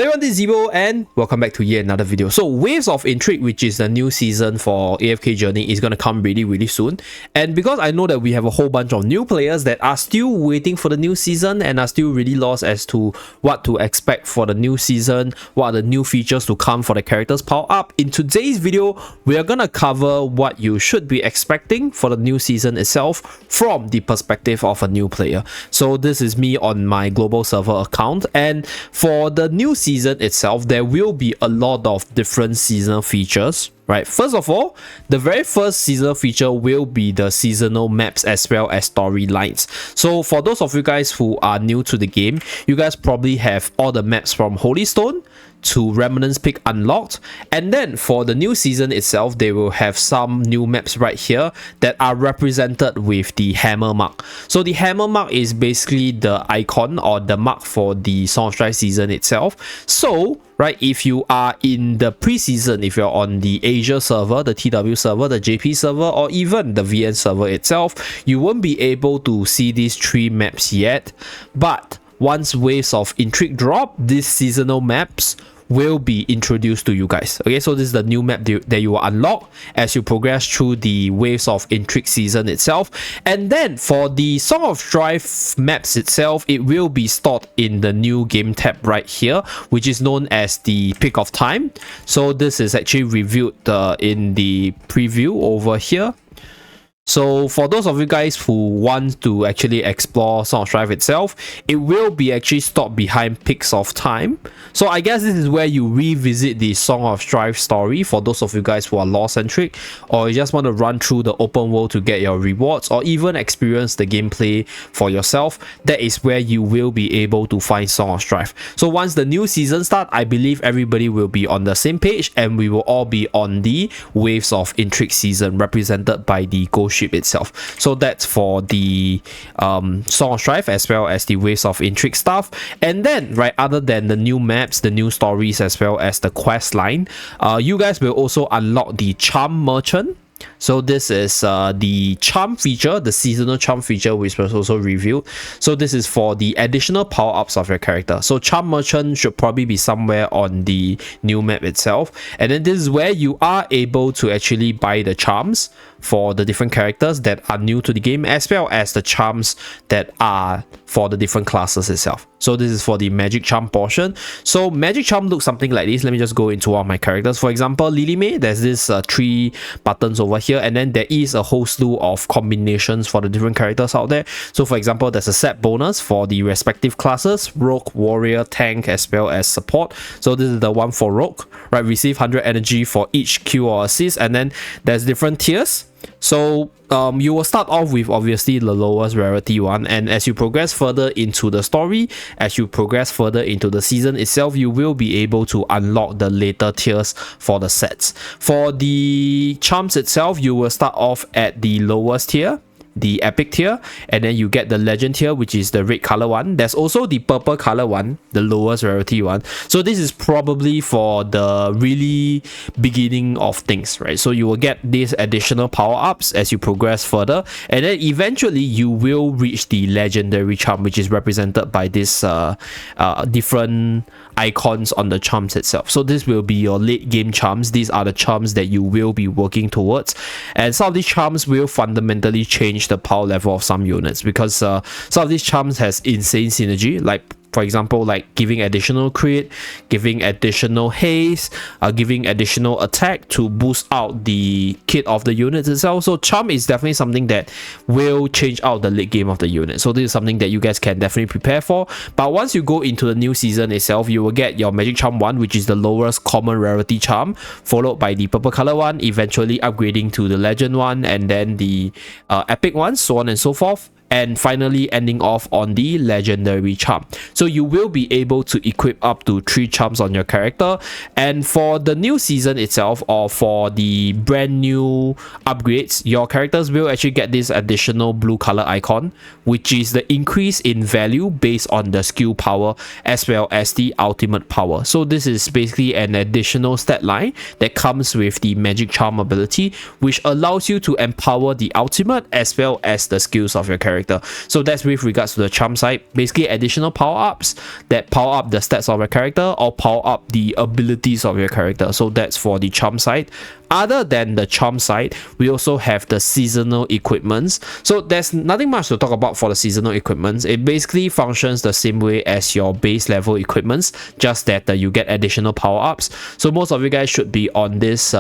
Hello everyone, this is Zebo and welcome back to yet another video. So Waves of Intrigue, which is the new season for AFK Journey, is going to come really soon. And because I know that we have a whole bunch of new players that are still waiting for the new season and are still really lost as to what to expect for the new season, what are the new features to come for the characters power up, in today's video we are going to cover what you should be expecting for the new season itself from the perspective of a new player. So this is me on my global server account, and for the new season itself there will be a lot of different seasonal features. Right, first of all, the very first seasonal feature will be the seasonal maps as well as storylines. So for those of you guys who are new to the game, you guys probably have all the maps from Holy Stone to Remnant's Peak unlocked, and then for the new season itself they will have some new maps right here that are represented with the hammer mark. So the hammer mark is basically the icon or the mark for the Song of Strife season itself. So right, if you are in the pre-season, if you're on the Asia server, the TW server, the JP server, or even the VN server itself, you won't be able to see these three maps yet. But once Waves of Intrigue drop, these seasonal maps will be introduced to you guys. Okay, so this is the new map that you will unlock as you progress through the Waves of Intrigue season itself. And then for the Song of Strife maps itself, it will be stored in the new game tab right here, which is known as the Peak of Time. So this is actually reviewed in the preview over here. So for those of you guys who want to actually explore Song of Strife itself, it will be actually stored behind Peaks of Time. So I guess this is where you revisit the Song of Strife story for those of you guys who are lore-centric, or you just want to run through the open world to get your rewards, or even experience the gameplay for yourself. That is where you will be able to find Song of Strife. So once the new season starts, I believe everybody will be on the same page and we will all be on the Waves of Intrigue season represented by the Ghost Ship itself. So that's for the Song of Strife as well as the Waves of Intrigue stuff. And then right, other than the new maps, the new stories as well as the quest line, you guys will also unlock the Charm Merchant. So this is the charm feature, the seasonal charm feature, which was also reviewed. So this is for the additional power-ups of your character. So Charm Merchant should probably be somewhere on the new map itself. And then this is where you are able to actually buy the charms for the different characters that are new to the game, as well as the charms that are for the different classes itself. So this is for the magic charm portion. So magic charm looks something like this. Let me just go into all my characters. For example, Lily May, there's this 3 buttons over here, and then there is a whole slew of combinations for the different characters out there. So for example, there's a set bonus for the respective classes: Rogue, Warrior, Tank, as well as Support. So this is the one for Rogue, right? Receive 100 energy for each kill or assist, and then there's different tiers. So you will start off with obviously the lowest rarity one, and as you progress further into the story, as you progress further into the season itself, you will be able to unlock the later tiers for the sets. For the charms itself, you will start off at the lowest tier, the epic tier, and then you get the legend tier, which is the red color one. There's also the purple color one, the lowest rarity one. So this is probably for the really beginning of things, right? So you will get these additional power-ups as you progress further, and then eventually you will reach the legendary charm, which is represented by this different icons on the charms itself. So this will be your late game charms. These are the charms that you will be working towards, and some of these charms will fundamentally change the power level of some units, because some of these charms has insane synergy, like for example, like giving additional crit, giving additional haste, giving additional attack to boost out the kit of the units itself. So charm is definitely something that will change out the late game of the unit. So this is something that you guys can definitely prepare for. But once you go into the new season itself, you will get your magic charm one, which is the lowest common rarity charm, followed by the purple color one, eventually upgrading to the legend one, and then the epic one, so on and so forth, and finally ending off on the legendary charm. So you will be able to equip up to 3 charms on your character. And for the new season itself, or for the brand new upgrades, your characters will actually get this additional blue color icon, which is the increase in value based on the skill power as well as the ultimate power. So this is basically an additional stat line that comes with the magic charm ability, which allows you to empower the ultimate as well as the skills of your character. character. So that's with regards to the charm side. Basically additional power-ups that power up the stats of your character or power up the abilities of your character. So that's for the charm side. Other than the charm side, we also have the seasonal equipments. So there's nothing much to talk about for the seasonal equipments. It basically functions the same way as your base level equipments, just that you get additional power-ups. So most of you guys should be on this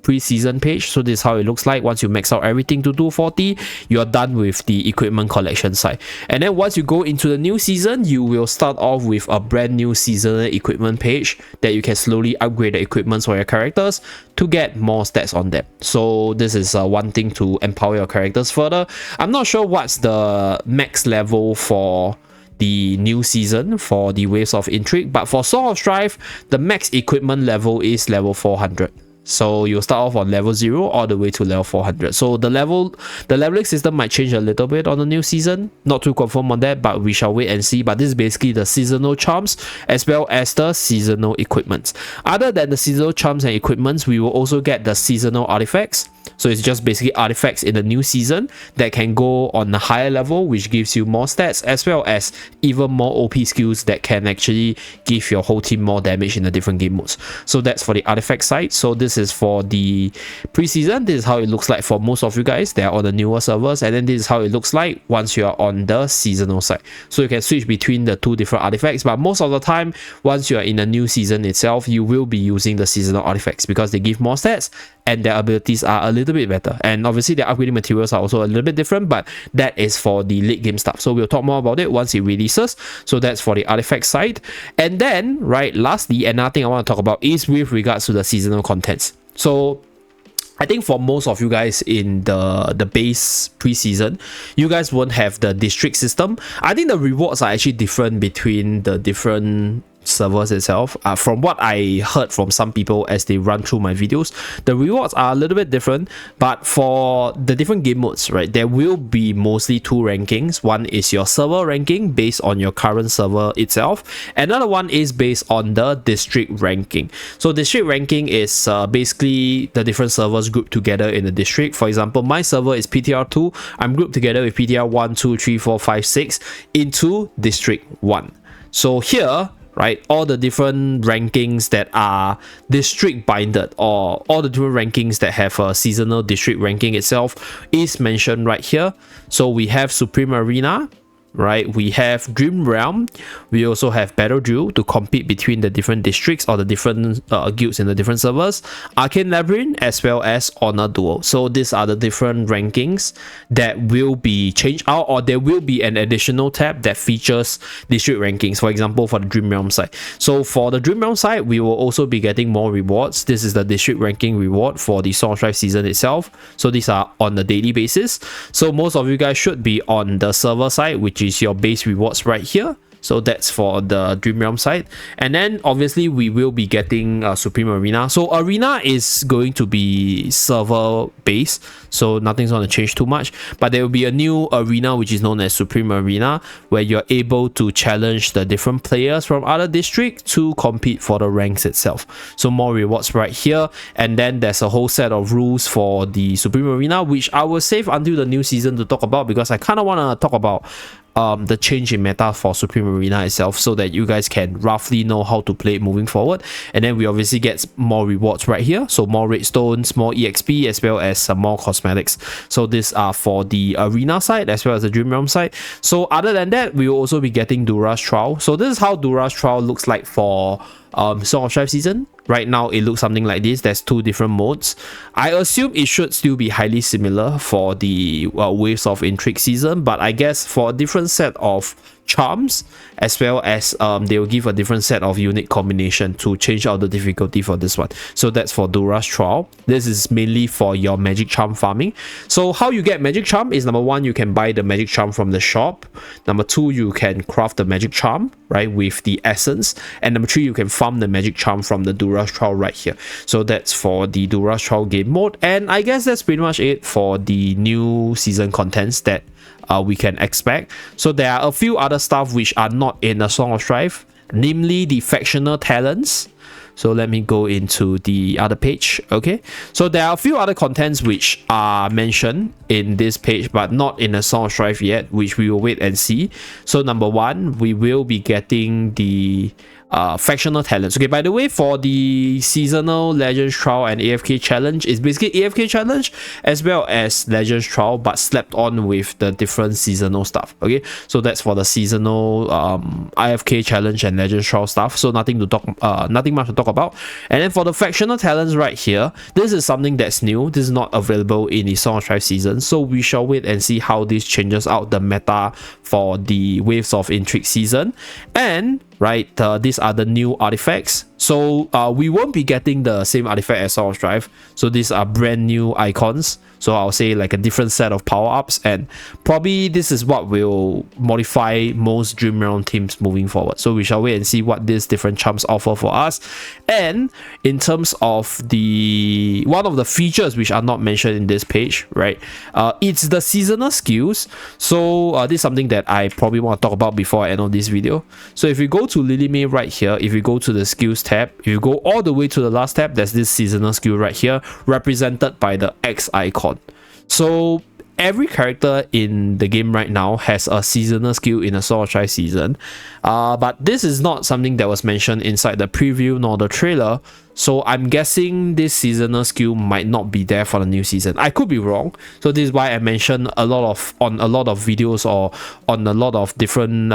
pre-season page. So this is how it looks like. Once you max out everything to 240, you're done with the equipment collection side. And then once you go into the new season, you will start off with a brand new seasonal equipment page that you can slowly upgrade the equipments for your characters to get more stats on them. So this is one thing to empower your characters further. I'm not sure what's the max level for the new season for the Waves of Intrigue, but for Song of Strife, the max equipment level is level 400. So you'll start off on level 0 all the way to level 400. So the leveling system might change a little bit on the new season. Not too confirm on that, but we shall wait and see. But this is basically the seasonal charms as well as the seasonal equipments. Other than the seasonal charms and equipments, we will also get the seasonal artifacts. So it's just basically artifacts in the new season that can go on a higher level, which gives you more stats, as well as even more OP skills that can actually give your whole team more damage in the different game modes. So that's for the artifact side. So this is for the preseason. This is how it looks like for most of you guys. They are on the newer servers, and then this is how it looks like once you are on the seasonal side. So you can switch between the two different artifacts, but most of the time, once you are in the new season itself, you will be using the seasonal artifacts because they give more stats and their abilities are a little bit better. And obviously their upgrading materials are also a little bit different, but that is for the late game stuff. So we'll talk more about it once it releases. So that's for the artifact side. And then, right, lastly, another thing I want to talk about is with regards to the seasonal contents. So I think for most of you guys in the base preseason, you guys won't have the district system. I think the rewards are actually different between the different servers itself. From what I heard from some people as they run through my videos, the rewards are a little bit different, but for the different game modes, right, there will be mostly two rankings. One is your server ranking based on your current server itself. Another one is based on the district ranking. So district ranking is basically the different servers grouped together in the district. For example, my server is PTR2. I'm grouped together with PTR 1, 2, 3, 4, 5, 6 into district 1. So here, right, all the different rankings that are district binded, or all the different rankings that have a seasonal district ranking itself, is mentioned right here. So we have Supreme Arena, right, we have Dream Realm, we also have Battle Drill to compete between the different districts or the different guilds in the different servers, Arcane Labyrinth, as well as Honor Duel. So these are the different rankings that will be changed out, or there will be an additional tab that features district rankings, for example for the Dream Realm side. So for the Dream Realm side, we will also be getting more rewards. This is the district ranking reward for the Song of Strife season itself. So these are on a daily basis. So most of you guys should be on the server side, which is your base rewards right here. So that's for the Dream Realm side. And then obviously we will be getting Supreme Arena. So Arena is going to be server based, so nothing's going to change too much. But there will be a new arena which is known as Supreme Arena, where you're able to challenge the different players from other districts to compete for the ranks itself. So more rewards right here. And then there's a whole set of rules for the Supreme Arena, which I will save until the new season to talk about, because I kind of want to talk about the change in meta for Supreme Arena itself, so that you guys can roughly know how to play it moving forward. And then we obviously get more rewards right here, so more redstones, more EXP, as well as some more cosmetics. So these are for the arena side as well as the Dream Realm side. So other than that, we will also be getting Dura's Trial. So this is how Dura's Trial looks like for Song of Strife season. Right now it looks something like this. There's two different modes. I assume it should still be highly similar for the Waves of Intrigue season, but I guess for a different set of charms, as well as they will give a different set of unique combination to change out the difficulty for this one. So that's for Dura's Trial. This is mainly for your magic charm farming. So how you get magic charm is, number one, you can buy the magic charm from the shop. Number two, you can craft the magic charm, right, with the essence. And number three, you can farm the magic charm from the Dura's Trial right here. So that's for the Dura's Trial game mode. And I guess that's pretty much it for the new season contents that we can expect. So there are a few other stuff which are not in the Song of Strife namely the factional talents. So let me go into the other page. Okay, so there are a few other contents which are mentioned in this page, but not in the Song of Strife yet, which we will wait and see. So number one, we will be getting the factional talents. Okay, by the way, for the seasonal Legends Trial and AFK challenge, it's basically AFK challenge as well as Legends Trial, but slapped on with the different seasonal stuff. Okay, so that's for the seasonal AFK challenge and Legends Trial stuff. So nothing much to talk about. And then for the factional talents right here, this is something that's new. This is not available in the Song of Strife season, so we shall wait and see how this changes out the meta for the Waves of Intrigue season. And right, these are the new artifacts. So we won't be getting the same artifact as Song of Strife. So these are brand new icons. So I'll say like a different set of power-ups, and probably this is what will modify most Dream Realm teams moving forward. So we shall wait and see what these different charms offer for us. And in terms of the one of the features which are not mentioned in this page, right, it's the seasonal skills. So this is something that I probably want to talk about before I end on this video. So if you go to Lily Mei right here, if you go to the skills tab, if you go all the way to the last tab, there's this seasonal skill right here represented by the X icon. So every character in the game right now has a seasonal skill in a Song of Strife season, but this is not something that was mentioned inside the preview nor the trailer. So I'm guessing this seasonal skill might not be there for the new season. I could be wrong. So this is why I mentioned on a lot of videos or on a lot of different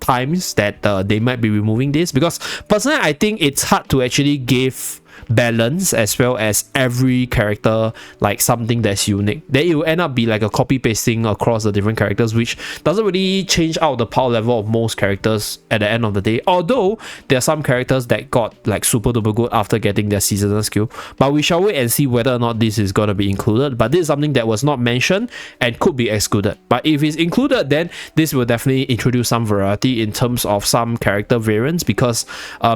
times that they might be removing this, because personally I think it's hard to actually give balance as well as every character like something that's unique. Then it will end up be like a copy pasting across the different characters, which doesn't really change out the power level of most characters at the end of the day, although there are some characters that got like super duper good after getting their seasonal skill. But we shall wait and see whether or not this is going to be included. But this is something that was not mentioned and could be excluded. But if it's included, then this will definitely introduce some variety in terms of some character variants, because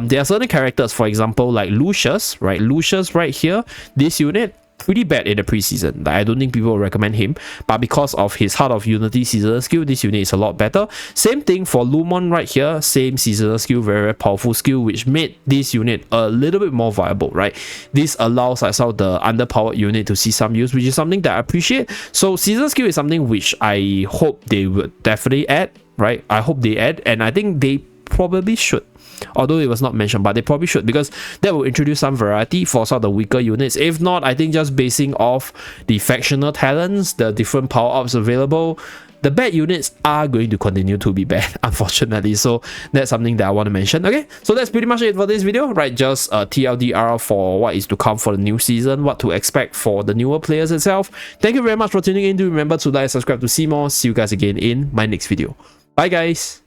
there are certain characters, for example like Lucius, right? Lucius right here, this unit pretty bad in the preseason. Like, I don't think people will recommend him, but because of his Heart of Unity seasonal skill, this unit is a lot better. Same thing for Lumon right here, same seasonal skill, very, very powerful skill, which made this unit a little bit more viable, right? This allows us out the underpowered unit to see some use, which is something that I appreciate. So seasonal skill is something which I hope they would definitely add, right? I hope they add, and I think they probably should. Although it was not mentioned, but they probably should, because that will introduce some variety for some of the weaker units. If not, I think just basing off the factional talents, the different power-ups available, the bad units are going to continue to be bad, unfortunately. So that's something that I want to mention. Okay, so that's pretty much it for this video, right? Just TLDR for what is to come for the new season, what to expect for the newer players itself. Thank you very much for tuning in. Do remember to like and subscribe to see more. See you guys again in my next video. Bye guys.